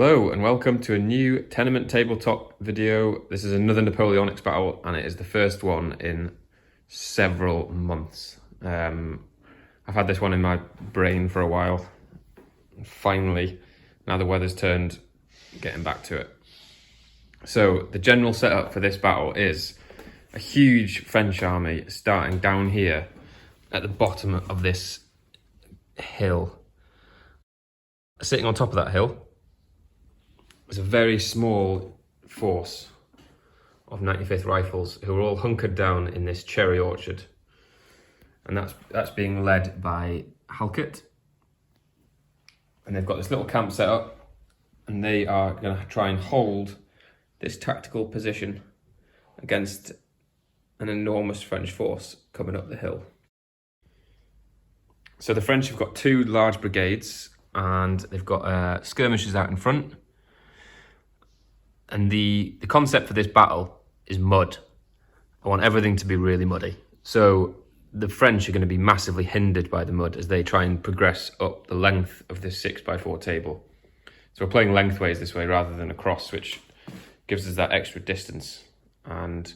Hello and welcome to a new tenement tabletop video. This is another Napoleonic battle and it is the first one in several months. I've had this one in my brain for a while. Finally, now the weather's turned, getting back to it. So the general setup for this battle is a huge French army starting down here at the bottom of this hill. Sitting on top of that hill is a very small force of 95th Rifles who are all hunkered down in this cherry orchard, and that's being led by Halkett, and they've got this little camp set up and they are going to try and hold this tactical position against an enormous French force coming up the hill. So the French have got two large brigades and they've got skirmishers out in front. And the concept for this battle is mud. I want everything to be really muddy. So the French are going to be massively hindered by the mud as they try and progress up the length of this 6x4 table. So we're playing lengthways this way rather than across, which gives us that extra distance. And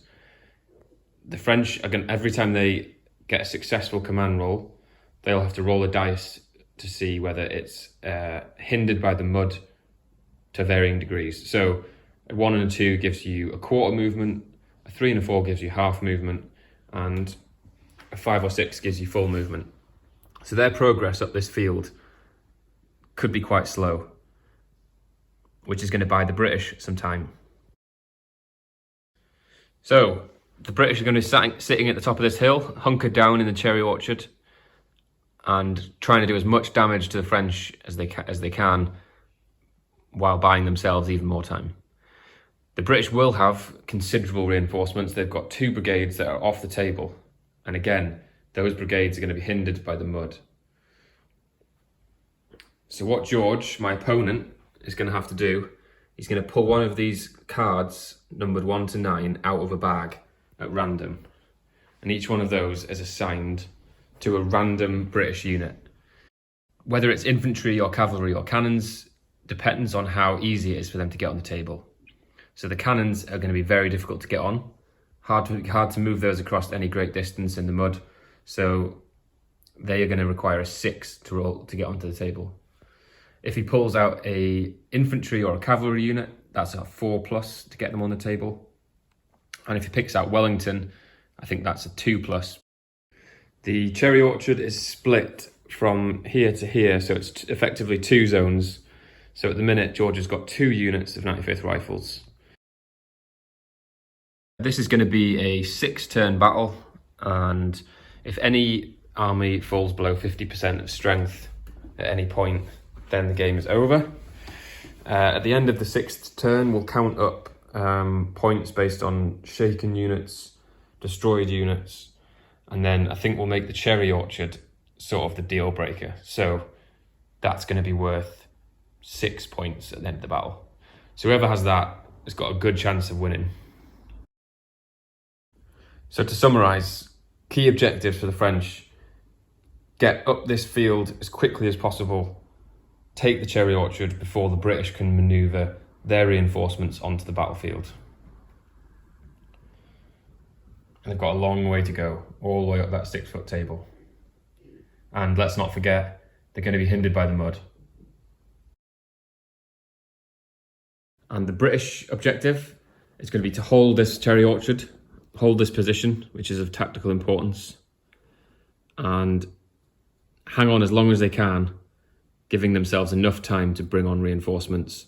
the French are going to, every time they get a successful command roll, they'll have to roll a dice to see whether it's hindered by the mud to varying degrees. So a 1 and a 2 gives you a quarter movement, a 3 and a 4 gives you half movement, and a 5 or 6 gives you full movement. So their progress up this field could be quite slow, which is going to buy the British some time. So the British are going to be sitting at the top of this hill, hunkered down in the cherry orchard, and trying to do as much damage to the French as they can, while buying themselves even more time. The British will have considerable reinforcements. They've got 2 brigades that are off the table. And again, those brigades are going to be hindered by the mud. So what George, my opponent, is going to have to do, he's going to pull one of these cards, numbered 1 to 9, out of a bag at random. And each one of those is assigned to a random British unit. Whether it's infantry or cavalry or cannons depends on how easy it is for them to get on the table. So the cannons are going to be very difficult to get on. Hard to move those across any great distance in the mud. So they are going to require a 6 to roll to get onto the table. If he pulls out a infantry or a cavalry unit, that's a 4+ to get them on the table. And if he picks out Wellington, I think that's a 2+. The cherry orchard is split from here to here, so it's effectively 2 zones. So at the minute, George has got 2 units of 95th Rifles. This is going to be a 6-turn battle, and if any army falls below 50% of strength at any point, then the game is over. At the end of the 6th turn, we'll count up points based on shaken units, destroyed units, and then I think we'll make the cherry orchard sort of the deal breaker. So that's going to be worth 6 points at the end of the battle. So whoever has that has got a good chance of winning. So to summarise, key objectives for the French: get up this field as quickly as possible, take the cherry orchard before the British can manoeuvre their reinforcements onto the battlefield. And they've got a long way to go, all the way up that 6-foot table. And let's not forget, they're going to be hindered by the mud. And the British objective is going to be to hold this cherry orchard, hold this position, which is of tactical importance, and hang on as long as they can, giving themselves enough time to bring on reinforcements.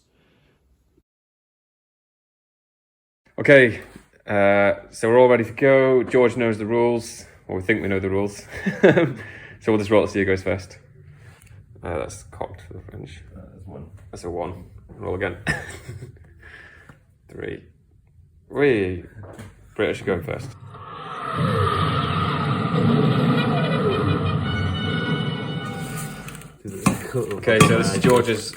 Okay, so we're all ready to go. George knows the rules, or we think we know the rules. So we'll just roll to see who goes first. That's cocked for the French. That's 1. That's a 1. Roll again. 3. Whee! British are going first. Okay, so this is George's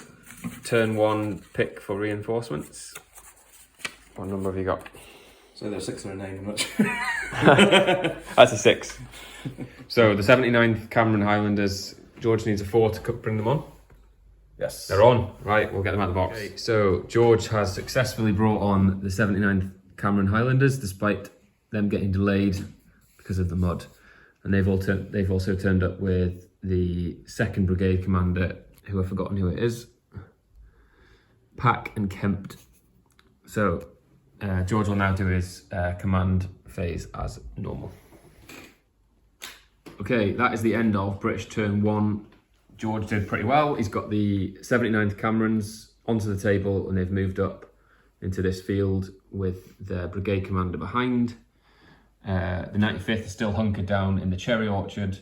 turn 1 pick for reinforcements. What number have you got? So they're 6 or a 9, I'm not sure. That's a 6. So the 79th Cameron Highlanders, George needs a 4 to bring them on. Yes. They're on. Right, we'll get them out of the box. Okay, so George has successfully brought on the 79th Cameron Highlanders, despite them getting delayed because of the mud. And they've also turned up with the 2nd Brigade Commander, who I've forgotten who it is, Pack and Kempt. So George will now do his command phase as normal. Okay, that is the end of British turn 1. George did pretty well. He's got the 79th Camerons onto the table, and they've moved up into this field with the brigade commander behind. The 95th is still hunkered down in the cherry orchard.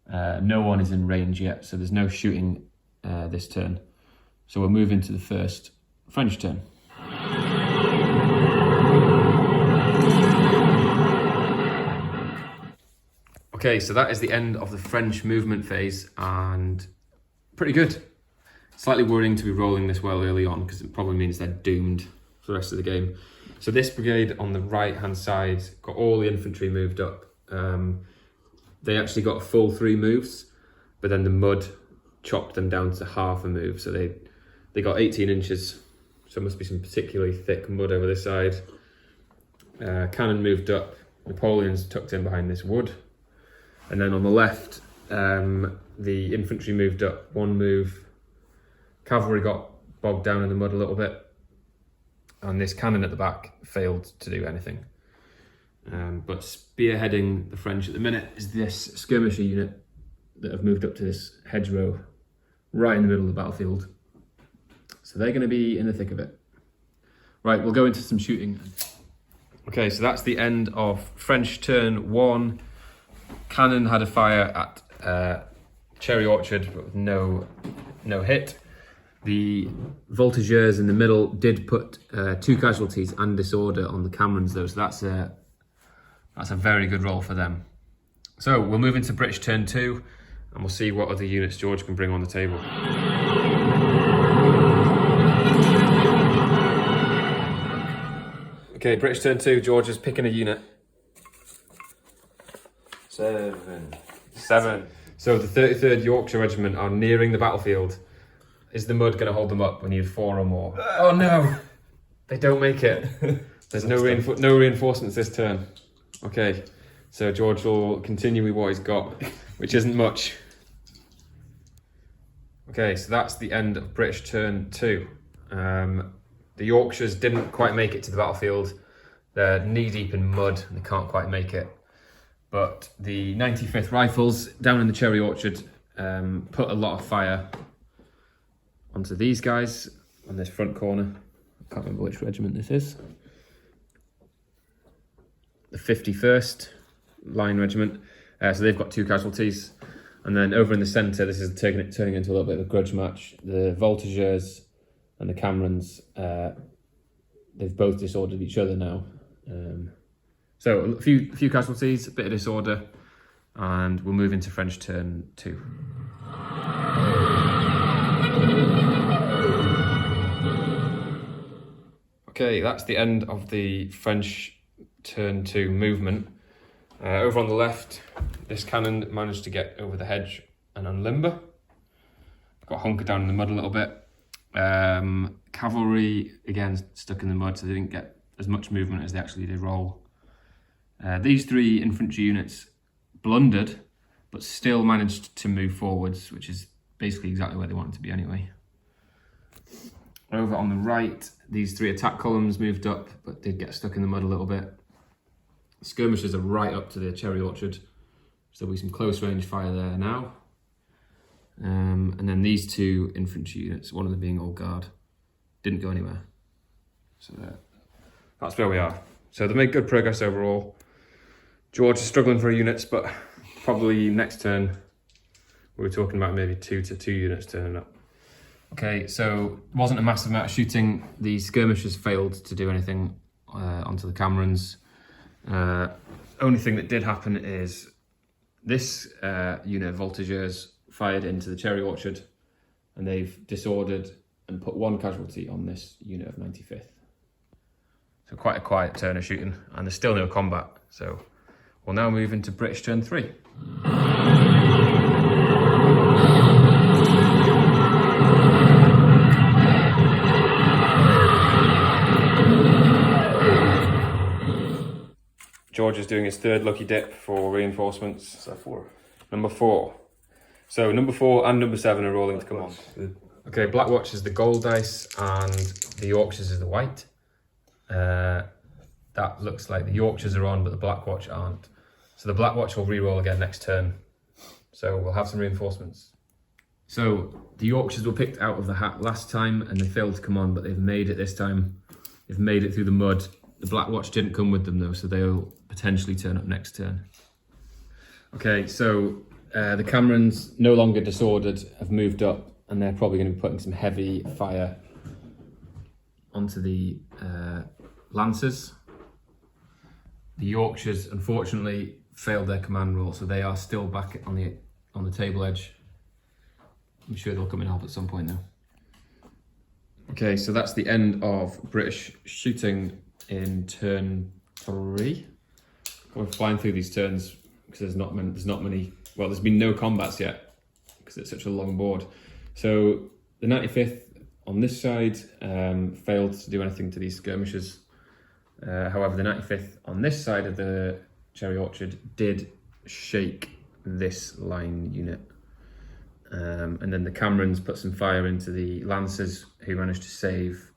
No one is in range yet, so there's no shooting this turn. So we'll move into the first French turn. Okay, so that is the end of the French movement phase, and pretty good. Slightly worrying to be rolling this well early on, because it probably means they're doomed for the rest of the game. So this brigade on the right-hand side got all the infantry moved up. They actually got a full 3 moves, but then the mud chopped them down to half a move. So they got 18 inches, so it must be some particularly thick mud over this side. Cannon moved up, Napoleon's tucked in behind this wood. And then on the left, the infantry moved up 1 move. Cavalry got bogged down in the mud a little bit. And this cannon at the back failed to do anything. But spearheading the French at the minute is this skirmisher unit that have moved up to this hedgerow right in the middle of the battlefield. So they're going to be in the thick of it. Right, we'll go into some shooting. Okay, so that's the end of French turn 1. Cannon had a fire at Cherry Orchard, but with no hit. The voltigeurs in the middle did put 2 casualties and disorder on the Camerons though, so that's a very good roll for them. So we'll move into British turn 2, and we'll see what other units George can bring on the table. Okay, British turn 2, George is picking a unit. 7. So the 33rd Yorkshire Regiment are nearing the battlefield. Is the mud going to hold them up? We need 4 or more. Oh no! They don't make it. There's no reinforcements this turn. Okay, so George will continue with what he's got, which isn't much. Okay, so that's the end of British turn 2. The Yorkshires didn't quite make it to the battlefield. They're knee-deep in mud and they can't quite make it. But the 95th Rifles down in the Cherry Orchard put a lot of fire onto these guys on this front corner. I can't remember which regiment this is. The 51st Line Regiment. So they've got 2 casualties. And then over in the centre, this is turning into a little bit of a grudge match. The voltigeurs and the Camerons, they've both disordered each other now. So a few casualties, a bit of disorder, and we'll move into French turn 2. Okay, that's the end of the French turn 2 movement. Over on the left, this cannon managed to get over the hedge and unlimber. Got hunkered down in the mud a little bit. Cavalry, again, stuck in the mud, so they didn't get as much movement as they actually did roll. These 3 infantry units blundered, but still managed to move forwards, which is basically exactly where they wanted to be anyway. Over on the right, these 3 attack columns moved up, but did get stuck in the mud a little bit. Skirmishers are right up to the Cherry Orchard, so there'll be some close range fire there now. And then these 2 infantry units, one of them being Old Guard, didn't go anywhere. So that's where we are. So they made good progress overall. George is struggling for units, but probably next turn we were talking about maybe 2 to 2 units turning up. Okay, so it wasn't a massive amount of shooting. The skirmishers failed to do anything onto the Camerons. Only thing that did happen is this unit of voltigeurs fired into the Cherry Orchard, and they've disordered and put 1 casualty on this unit of 95th. So quite a quiet turn of shooting, and there's still no combat. So we'll now move into British turn 3. George is doing his third lucky dip for reinforcements. So 4. Number 4. So number 4 and number 7 are rolling to come on. Okay, Black Watch is the gold dice and the Yorkshires is the white. That looks like the Yorkshires are on, but the Black Watch aren't. So the Black Watch will re-roll again next turn. So we'll have some reinforcements. So the Yorkshires were picked out of the hat last time and they failed to come on, but they've made it this time. They've made it through the mud. The Black Watch didn't come with them though, so they'll potentially turn up next turn. Okay, so the Camerons, no longer disordered, have moved up and they're probably going to be putting some heavy fire onto the Lancers. The Yorkshires, unfortunately, failed their command roll, so they are still back on the table edge. I'm sure they'll come and help at some point though. Okay, so that's the end of British shooting in turn 3. We're flying through these turns because there's not many. Well, there's been no combats yet because it's such a long board. So the 95th on this side failed to do anything to these skirmishers. However, the 95th on this side of the Cherry Orchard did shake this line unit. And then the Camerons put some fire into the Lancers, who managed to save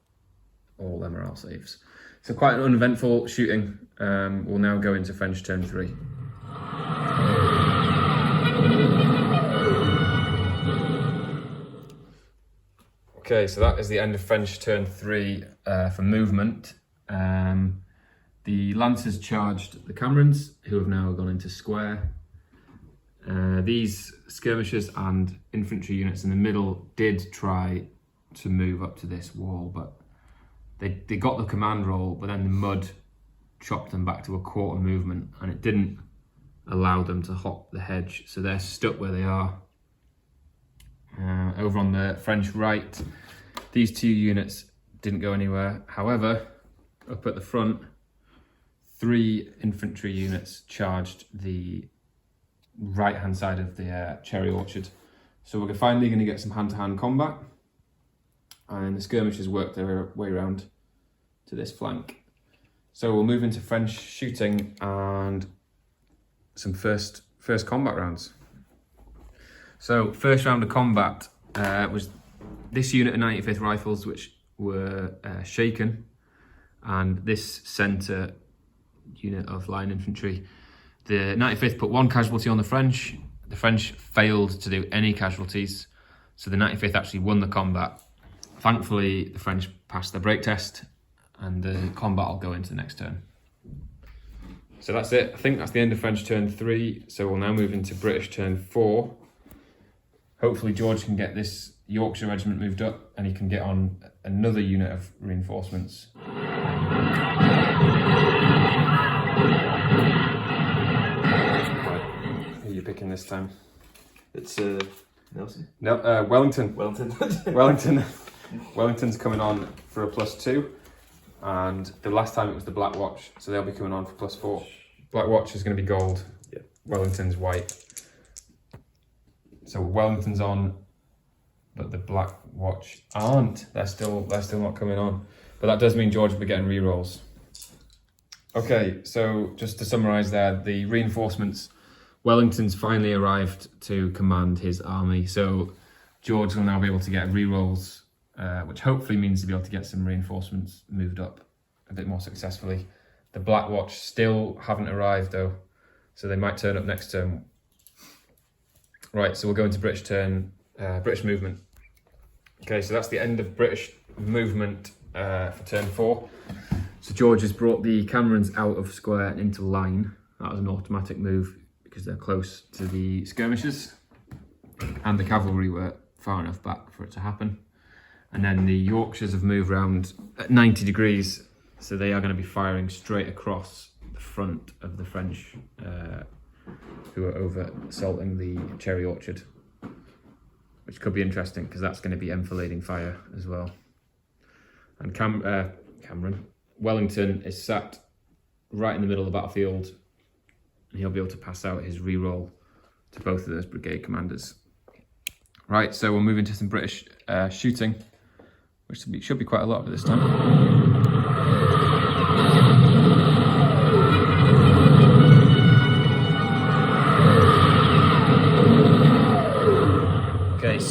all their morale saves. So quite an uneventful shooting. We'll now go into French turn 3. Okay, so that is the end of French turn 3 for movement. The Lancers charged the Camerons, who have now gone into square. These skirmishers and infantry units in the middle did try to move up to this wall, but they got the command roll, but then the mud chopped them back to a quarter movement and it didn't allow them to hop the hedge, so they're stuck where they are. Over on the French right, these 2 units didn't go anywhere. However, up at the front, 3 infantry units charged the right hand side of the Cherry Orchard. So we're finally going to get some hand-to-hand combat, and the skirmishers work their way around to this flank. So we'll move into French shooting and some first combat rounds. So first round of combat was this unit of 95th Rifles, which were shaken, and this centre unit of line infantry. The 95th put 1 casualty on the French. The French failed to do any casualties, so the 95th actually won the combat. Thankfully, the French passed their break test, and the combat will go into the next turn. So that's it. I think that's the end of French turn 3, so we'll now move into British turn 4. Hopefully George can get this Yorkshire regiment moved up and he can get on another unit of reinforcements. Who are you picking this time? It's Nelson. No, Wellington. Wellington. Wellington's coming on for a +2, and the last time it was the Black Watch, so they'll be coming on for +4. Black Watch is going to be gold. Yeah. Wellington's white. So Wellington's on, but the Black Watch aren't. They're still not coming on. But that does mean George will be getting re-rolls. Okay, so just to summarise there, the reinforcements, Wellington's finally arrived to command his army. So George will now be able to get re-rolls, which hopefully means he'll be able to get some reinforcements moved up a bit more successfully. The Black Watch still haven't arrived though, so they might turn up next turn. Right, so we'll go into British movement. Okay, so that's the end of British movement for turn 4. So George has brought the Camerons out of square and into line. That was an automatic move because they're close to the skirmishers, and the cavalry were far enough back for it to happen. And then the Yorkshires have moved round at 90 degrees, so they are going to be firing straight across the front of the French who are over assaulting the Cherry Orchard, which could be interesting because that's going to be enfilading fire as well. And Wellington is sat right in the middle of the battlefield, and he'll be able to pass out his re-roll to both of those brigade commanders. Right, so we'll move into some British shooting, which should be quite a lot of this time.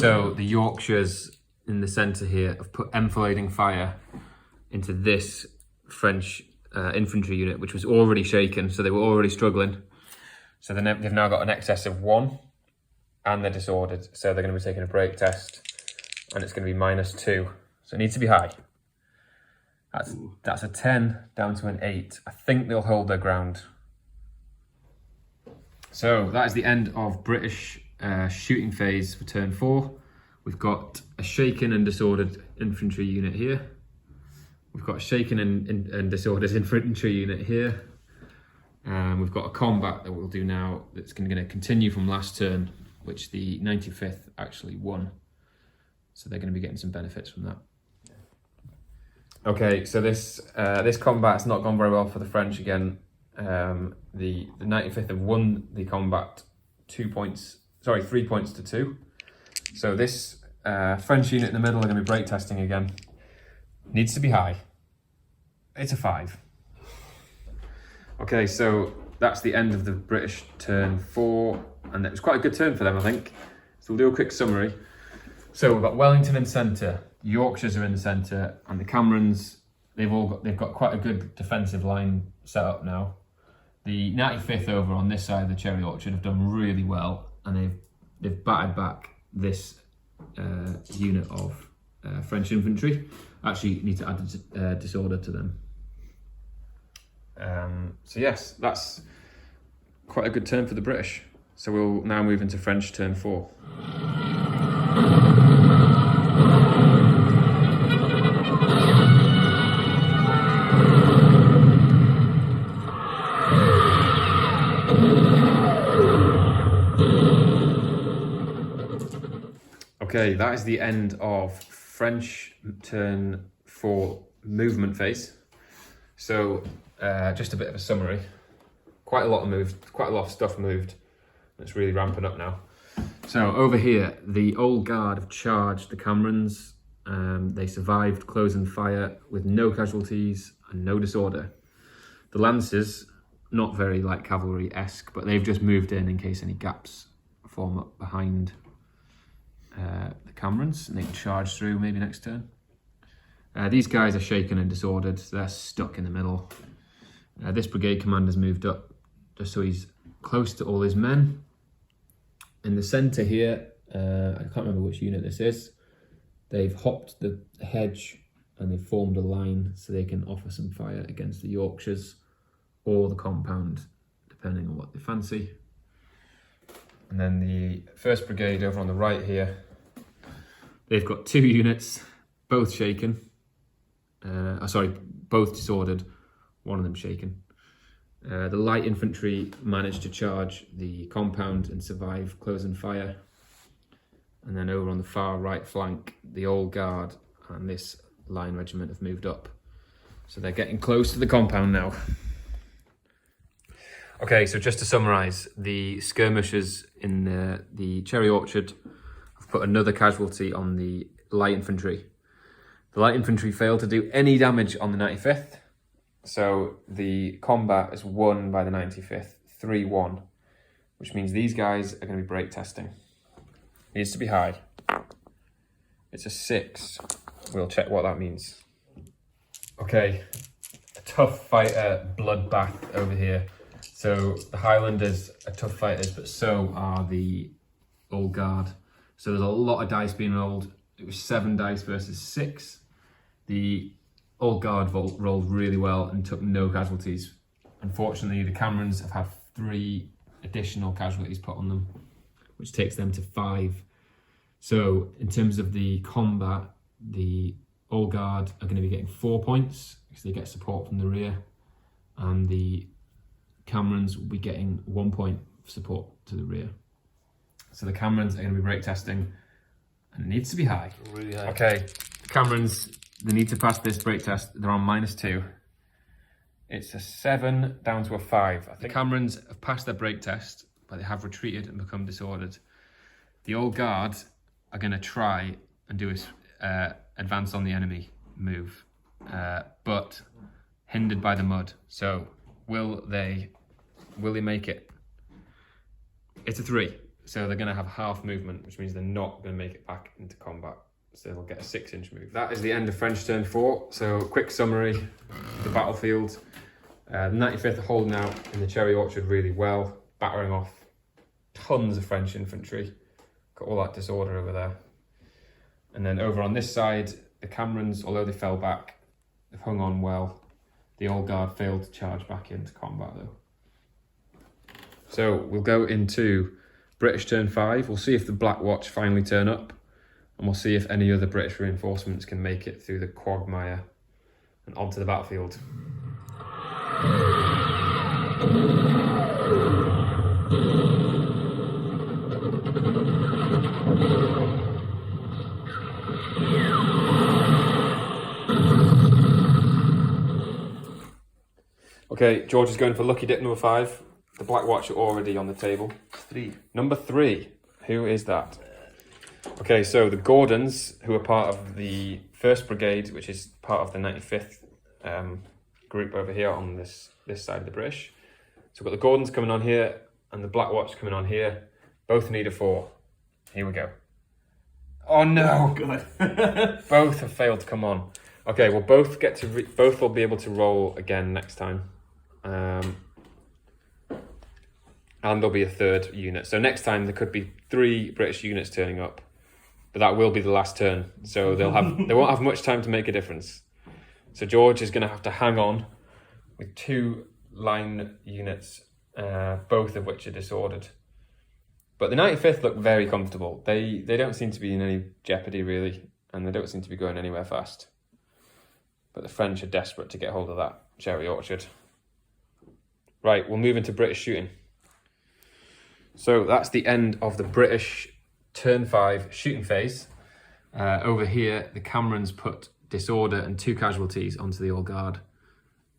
So the Yorkshires in the centre here have put enfilading fire into this French infantry unit, which was already shaken, so they were already struggling. So they've now got an excess of 1, and they're disordered, so they're going to be taking a break test, and it's going to be -2, so it needs to be high. That's a 10 down to an 8. I think they'll hold their ground. So that is the end of British shooting phase for turn 4. We've got a shaken and disordered infantry unit here. We've got a shaken and disordered infantry unit here. We've got a combat that we'll do now that's going to continue from last turn, which the 95th actually won. So they're going to be getting some benefits from that. Okay, so this combat's not gone very well for the French again. The 95th have won the combat 3 points to 2. So this French unit in the middle are going to be break testing again. Needs to be high. It's a 5. Okay, so that's the end of the British turn 4, and it was quite a good turn for them, I think. So we'll do a quick summary. So we've got Wellington in centre, Yorkshires are in the centre, and the Camerons, they've got quite a good defensive line set up now. The 95th over on this side of the Cherry Orchard have done really well, and they've battered back this unit of French infantry. Actually, need to add disorder to them. So yes, that's quite a good turn for the British. So we'll now move into French turn 4. Okay, that is the end of French turn 4 movement phase. So just a bit of a summary. Quite a lot of stuff moved. It's really ramping up now. So over here, the Old Guard have charged the Camerons. They survived closing fire with no casualties and no disorder. The Lancers, not very like cavalry-esque, but they've just moved in case any gaps form up behind the Camerons, and they can charge through maybe next turn. These guys are shaken and disordered, so they're stuck in the middle. This brigade commander's moved up just so he's close to all his men. In the centre here, I can't remember which unit this is, they've hopped the hedge and they've formed a line so they can offer some fire against the Yorkshires or the compound, depending on what they fancy. And then the 1st Brigade over on the right here, they've got 2 units, both shaken. Both disordered, one of them shaken. The light infantry managed to charge the compound and survive closing fire. And then over on the far right flank, the Old Guard and this line regiment have moved up. So they're getting close to the compound now. Okay, so just to summarise, the skirmishers in the Cherry Orchard have put another casualty on the light infantry. The light infantry failed to do any damage on the 95th, so the combat is won by the 95th, 3-1, which means these guys are going to be break testing. It needs to be high. It's a 6. We'll check what that means. Okay, a tough fighter bloodbath over here. So the Highlanders are tough fighters, but so are the Old Guard. So there's a lot of dice being rolled. It was 7 dice versus 6. The Old Guard rolled really well and took no casualties. Unfortunately, the Camerons have had 3 additional casualties put on them, which takes them to 5. So in terms of the combat, the Old Guard are going to be getting 4 points because they get support from the rear, and the Camerons will be getting 1 point of support to the rear. So the Camerons are going to be break testing, and it needs to be high. Really high. Okay, Camerons, they need to pass this break test. They're on -2. It's a 7 down to a 5. I think the Camerons have passed their break test, but they have retreated and become disordered. The Old Guard are going to try and do a advance on the enemy move, but hindered by the mud. So will they make it? It's a 3. So they're going to have half movement, which means they're not going to make it back into combat. So they'll get a 6-inch move. That is the end of French turn 4. So quick summary of the battlefield. The 95th are holding out in the cherry orchard really well, battering off tons of French infantry. Got all that disorder over there. And then over on this side, the Camerons, although they fell back, they've hung on well. The Old Guard failed to charge back into combat though. So we'll go into British turn 5. We'll see if the Black Watch finally turn up, and we'll see if any other British reinforcements can make it through the quagmire and onto the battlefield. Okay, George is going for lucky dip number 5. The Black Watch are already on the table. 3. Number 3, who is that? Okay, so the Gordons, who are part of the 1st Brigade, which is part of the 95th group over here on this side of the British. So we've got the Gordons coming on here and the Black Watch coming on here. Both need a 4. Here we go. Oh no! God. Both have failed to come on. Okay, well both get to both will be able to roll again next time. And there'll be a 3rd unit. So next time there could be 3 British units turning up, but that will be the last turn. So they won't have much time to make a difference. So George is going to have to hang on with 2 line units, both of which are disordered. But the 95th look very comfortable. They don't seem to be in any jeopardy really, and they don't seem to be going anywhere fast. But the French are desperate to get hold of that cherry orchard. Right, we'll move into British shooting. So that's the end of the British turn 5 shooting phase. Over here, the Camerons put disorder and 2 casualties onto the Old Guard.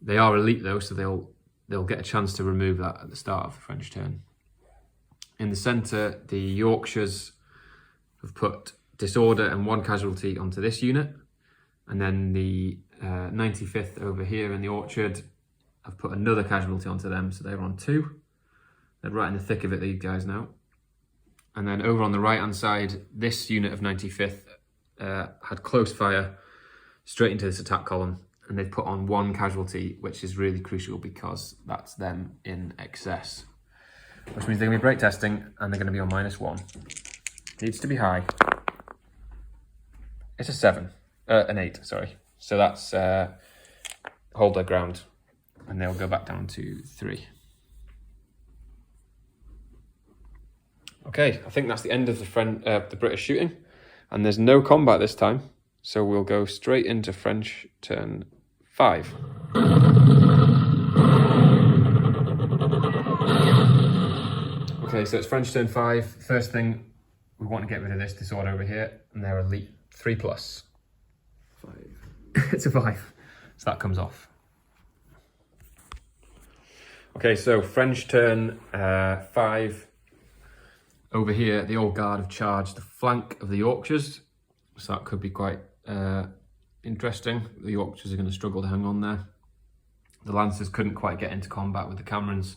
They are elite though, so they'll get a chance to remove that at the start of the French turn. In the centre, the Yorkshires have put disorder and 1 casualty onto this unit. And then the 95th over here in the orchard have put another casualty onto them, so they're on 2. They're right in the thick of it, these guys now. And then over on the right-hand side, this unit of 95th had close fire straight into this attack column, and they've put on 1 casualty, which is really crucial because that's them in excess. Which means they're going to be break testing, and they're going to be on -1. Needs to be high. It's a 7. An 8, sorry. So that's hold their ground, and they'll go back down to 3. Okay, I think that's the end of the British shooting, and there's no combat this time, so we'll go straight into French turn 5. Okay, so it's French turn 5. First thing, we want to get rid of this disorder over here, and they're elite 3+. 5. It's a 5, so that comes off. Okay, so French turn 5. Over here, the Old Guard have charged the flank of the Yorkshires, so that could be quite interesting. The Yorkshires are going to struggle to hang on there. The Lancers couldn't quite get into combat with the Camerons.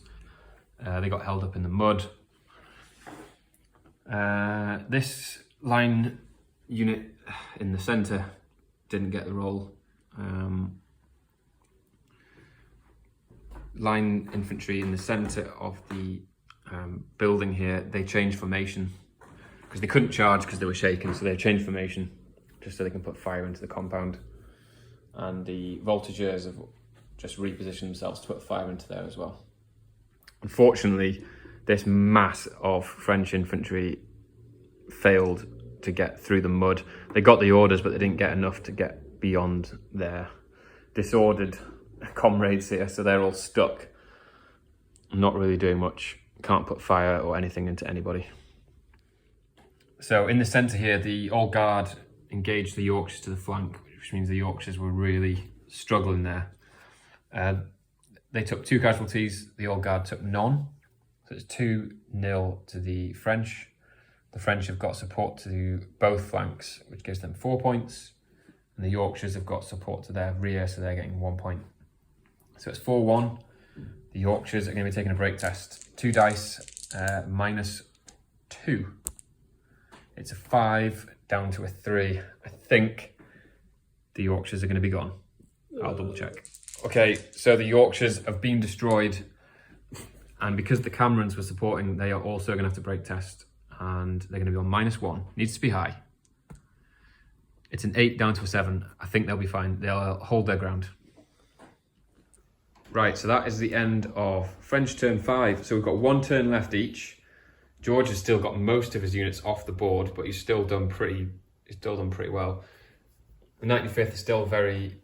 They got held up in the mud. This line unit in the centre didn't get the roll. Line infantry in the centre of the building here, they changed formation because they couldn't charge because they were shaken, so they changed formation just so they can put fire into the compound. And the voltigeurs have just repositioned themselves to put fire into there as well. Unfortunately, this mass of French infantry failed to get through the mud. They got the orders, but they didn't get enough to get beyond their disordered comrades here, so they're all stuck, not really doing much. Can't put fire or anything into anybody. So in the centre here, the Old Guard engaged the Yorkshires to the flank, which means the Yorkshires were really struggling there. They took 2 casualties, the Old Guard took none. So it's 2-0 to the French. The French have got support to both flanks, which gives them 4 points. And the Yorkshires have got support to their rear, so they're getting 1 point. So it's 4-1. The Yorkshires are going to be taking a break test. 2 dice, 2. It's a 5 down to a 3. I think the Yorkshires are going to be gone. I'll double check. Okay, so the Yorkshires have been destroyed, and because the Camerons were supporting, they are also going to have to break test, and they're going to be on -1. Needs to be high. It's an 8 down to a 7. I think they'll be fine. They'll hold their ground. Right, so that is the end of French turn 5. So we've got 1 turn left each. George has still got most of his units off the board, but he's still done pretty well. The 95th is still very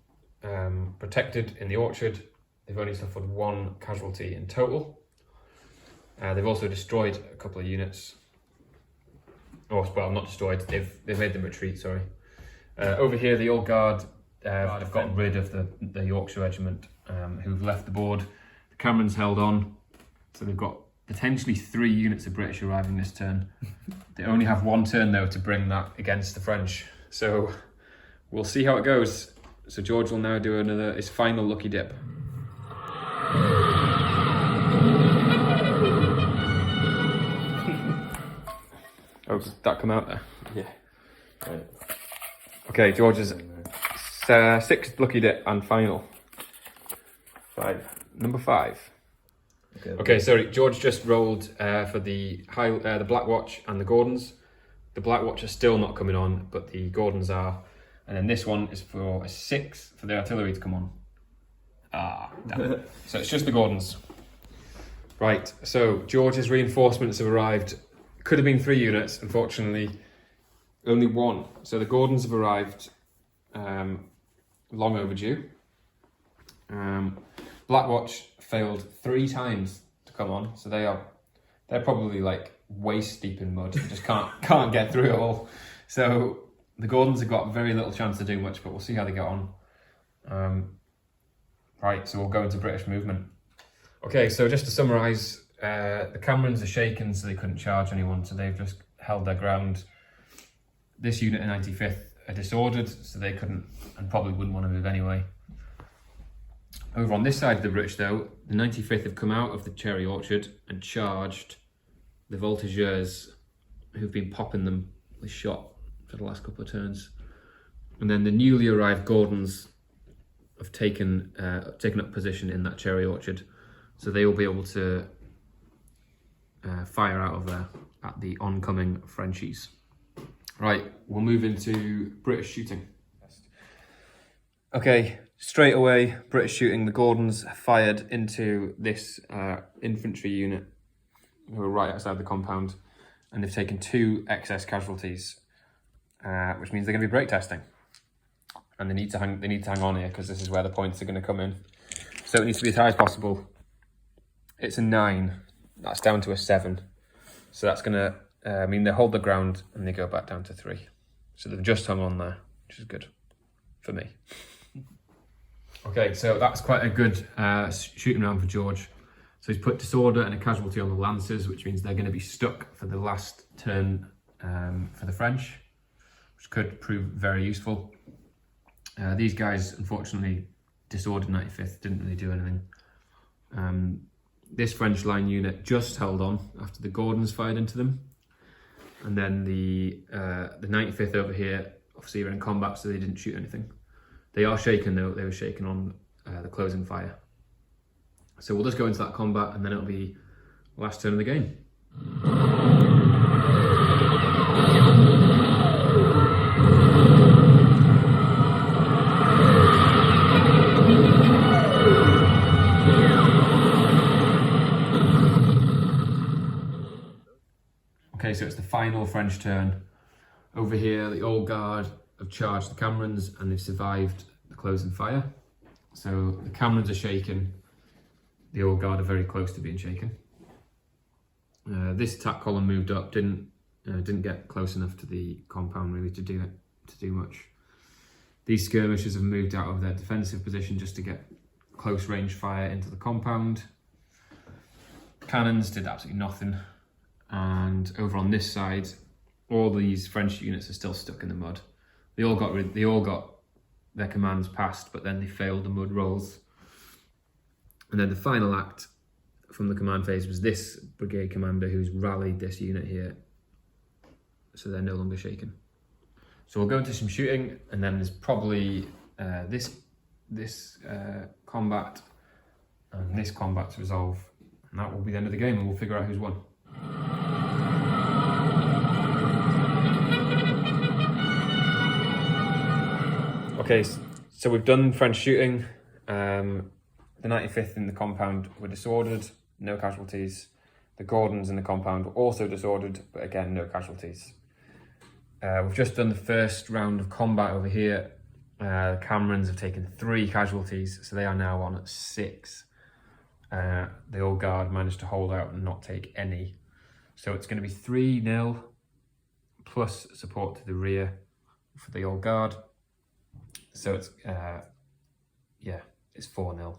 protected in the orchard. They've only suffered 1 casualty in total. They've also destroyed a couple of units. Oh, well, not destroyed. They've made them retreat. Sorry. Over here, the Old Guard have got rid of the Yorkshire regiment who've left the board. The Camerons held on, so they've got potentially 3 units of British arriving this turn. They only have 1 turn though to bring that against the French. So we'll see how it goes. So George will now do his final lucky dip. Oh, did that come out there? Yeah. Right. Okay, George's 6th lucky dip and final. 5. Number 5. Okay, sorry. George just rolled for the Black Watch and the Gordons. The Black Watch are still not coming on, but the Gordons are. And then this one is for a 6 for the artillery to come on. Ah, damn. So it's just the Gordons. Right. So George's reinforcements have arrived. Could have been 3 units. Unfortunately, only 1. So the Gordons have arrived. Long overdue. Black Watch failed 3 times to come on, so they're probably like waist deep in mud and just can't get through it all. So the Gordons have got very little chance to do much, but we'll see how they get on. Right, so we'll go into British movement. Okay, so just to summarise, the Camerons are shaken, so they couldn't charge anyone, so they've just held their ground. This unit in 95th are disordered, so they couldn't and probably wouldn't want to move anyway. Over on this side of the British though, the 95th have come out of the cherry orchard and charged the voltigeurs who've been popping them with shot for the last couple of turns. And then the newly arrived Gordons have taken up position in that cherry orchard, so they will be able to fire out of there at the oncoming Frenchies. Right, we'll move into British shooting. Okay, straight away, British shooting. The Gordons fired into this infantry unit who are right outside the compound, and they've taken 2 excess casualties, which means they're going to be break testing. And they need to hang on here because this is where the points are going to come in. So it needs to be as high as possible. It's a 9. That's down to a 7. So that's going to mean they hold the ground and they go back down to 3. So they've just hung on there, which is good for me. Okay, so that's quite a good shooting round for George. So he's put disorder and a casualty on the Lancers, which means they're going to be stuck for the last turn for the French, which could prove very useful. These guys, unfortunately, disordered 95th, didn't really do anything. This French line unit just held on after the Gordons fired into them. And then the 95th over here, obviously are in combat, so they didn't shoot anything. They are shaken though, they were shaken on the closing fire. So we'll just go into that combat and then it'll be last turn of the game. Okay, so it's the final French turn. Over here, the Old Guard have charged the Camerons and they've survived the closing fire. So the Camerons are shaken. The Old Guard are very close to being shaken. This attack column moved up, didn't get close enough to the compound really to do much. These skirmishers have moved out of their defensive position just to get close range fire into the compound. Cannons did absolutely nothing. And over on this side, all these French units are still stuck in the mud. They all got their commands passed, but then they failed the mud rolls. And then the final act from the command phase was this brigade commander who's rallied this unit here so they're no longer shaken. So we'll go into some shooting, and then there's probably this combat and this combat to resolve, and that will be the end of the game, and we'll figure out who's won. Okay, so we've done French shooting. The 95th in the compound were disordered, no casualties. The Gordons in the compound were also disordered, but again, no casualties. We've just done the first round of combat over here. The Camerons have taken 3 casualties, so they are now on at 6. The Old Guard managed to hold out and not take any. So it's going to be 3-0 plus support to the rear for the Old Guard. So it's, it's 4-0.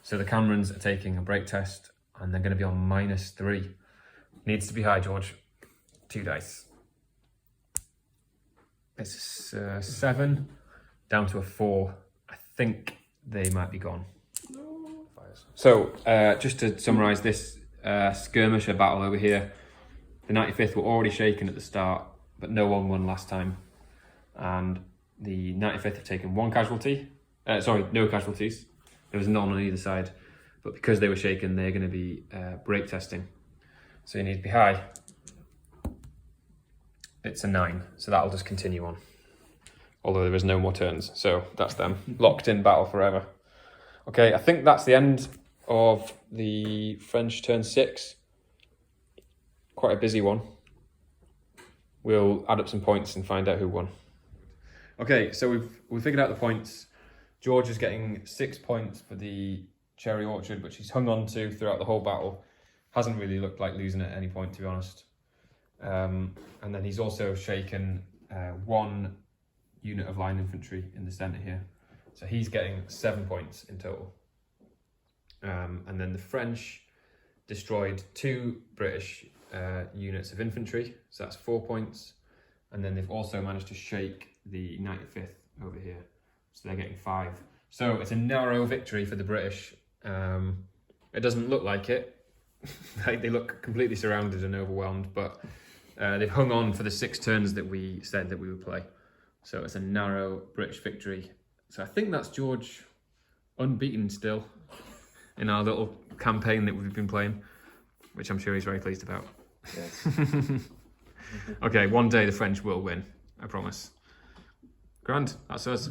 So the Camerons are taking a break test, and they're going to be on -3. Needs to be high, George. 2 dice. It's 7 down to a 4. I think they might be gone. So just to summarise this skirmisher battle over here, the 95th were already shaken at the start, but no one won last time. And the 95th have taken 1 casualty. No casualties. There was none on either side. But because they were shaken, they're going to be break testing. So you need to be high. It's a 9, so that'll just continue on. Although there is no more turns, so that's them. Locked in battle forever. Okay, I think that's the end of the French turn 6. Quite a busy one. We'll add up some points and find out who won. Okay, so we've figured out the points. George is getting 6 points for the cherry orchard, which he's hung on to throughout the whole battle. Hasn't really looked like losing at any point, to be honest. And then he's also shaken 1 unit of line infantry in the centre here. So he's getting 7 points in total. And then the French destroyed 2 British units of infantry, so that's 4 points. And then they've also managed to shake the 95th over here, so they're getting 5. So it's a narrow victory for the British. It doesn't look like it. They look completely surrounded and overwhelmed, but they've hung on for the 6 turns that we said that we would play. So it's a narrow British victory. So I think that's George unbeaten still in our little campaign that we've been playing, which I'm sure he's very pleased about. Yes. Okay, one day the French will win, I promise. Grand, that's us.